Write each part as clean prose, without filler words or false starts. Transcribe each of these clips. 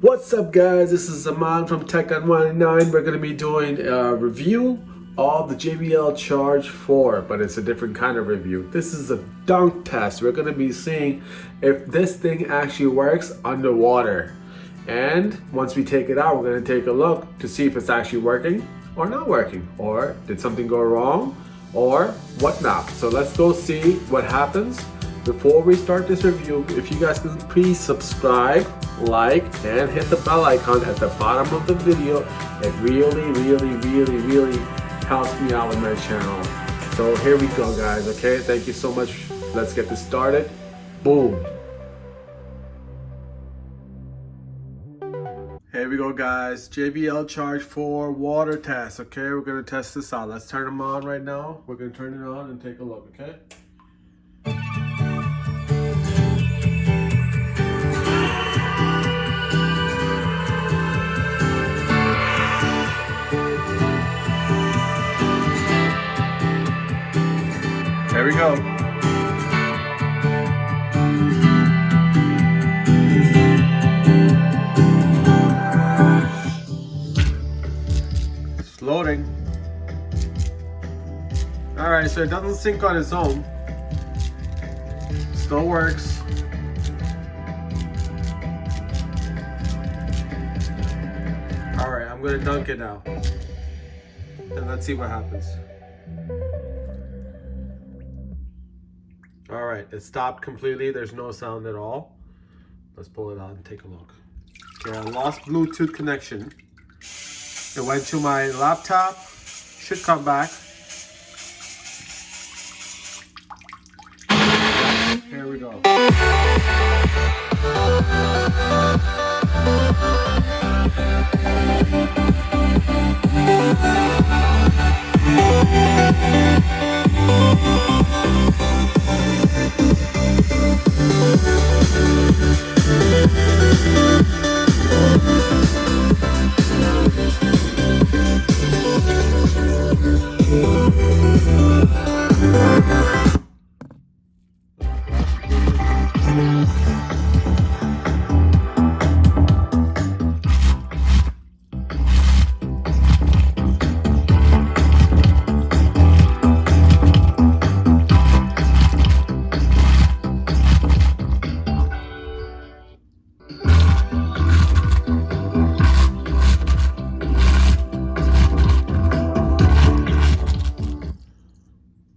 What's up guys, this is Zaman from Tech199. We're going to be doing a review of the JBL Charge 4, but it's a different kind of review. This is a dunk test. We're going to be seeing if this thing actually works underwater. And once we take it out, we're going to take a look to see if it's actually working or not working. Or did something go wrong or whatnot. So let's go see what happens. Before we start this review, if you guys can please subscribe, like, and hit the bell icon at the bottom of the video. It really helps me out with my channel. So here we go guys, okay? Thank you so much. Let's get this started. Boom. Here we go guys, JBL Charge 4 water test, okay? We're gonna test this out. Let's turn them on right now. We're gonna turn it on and take a look, okay? There we go. It's loading. Alright, so it doesn't sync on its own. Still works. Alright, I'm gonna dunk it now. And let's see what happens. Alright, it stopped completely. There's no sound at all. Let's pull it out and take a look. Okay, I lost Bluetooth connection. It went to my laptop. Should come back. Here we go.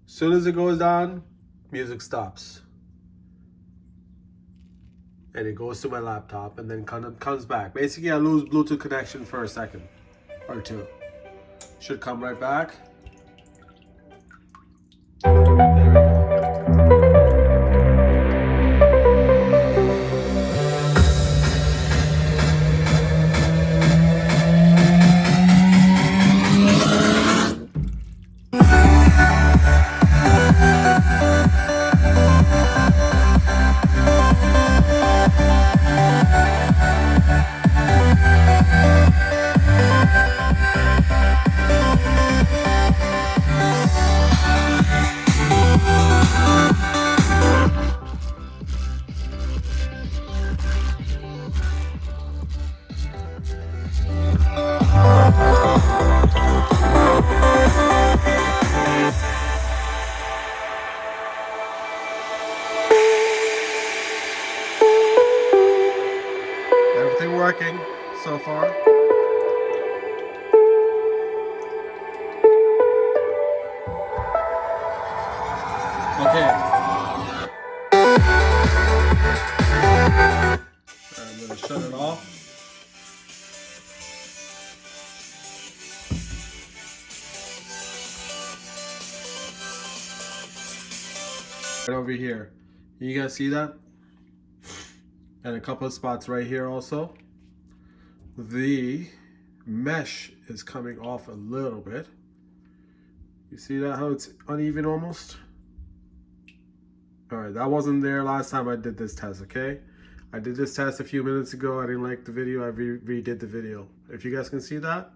As soon as it goes down, music stops. And it goes to my laptop and then comes back. Basically, I lose Bluetooth connection for a second or two. Should come right back. There we go. Everything working so far. Okay. I'm going to shut it off. Right over here. You guys see that? And a couple of spots right here also. The mesh is coming off a little bit. You see that, how it's uneven almost? All right, that wasn't there last time I did this test, okay? I did this test a few minutes ago. I didn't like the video. I redid the video. If you guys can see that,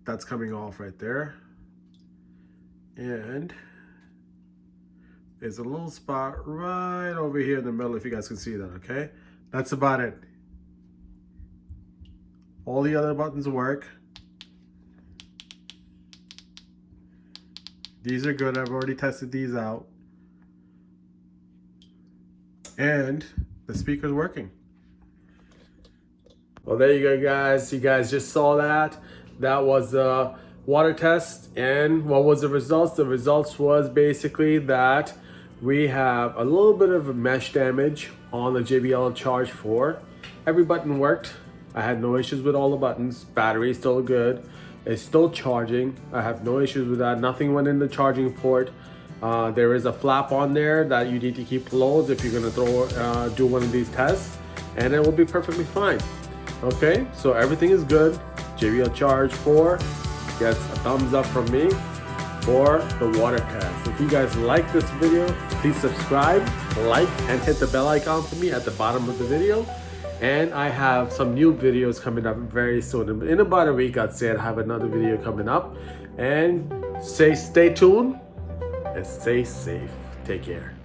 that's coming off right there. And there's a little spot right over here in the middle, if you guys can see that, okay? That's about it. All the other buttons work. These are good. I've already tested these out. And the speaker's working. Well, there you go, guys. You guys just saw that. That was the water test. And what was the results? The results was basically that we have a little bit of mesh damage on the JBL Charge 4. Every button worked. I had no issues with all the buttons. Battery is still good. It's still charging. I have no issues with that. Nothing went in the charging port. There is a flap on there that you need to keep closed if you're gonna do one of these tests, and it will be perfectly fine. Okay, so everything is good. JBL Charge 4 gets a thumbs up from me for the water test. If you guys like this video, please subscribe, like, and hit the bell icon for me at the bottom of the video. And I have some new videos coming up very soon. In about a week, I'd say I'd have another video coming up. And stay tuned and stay safe. Take care.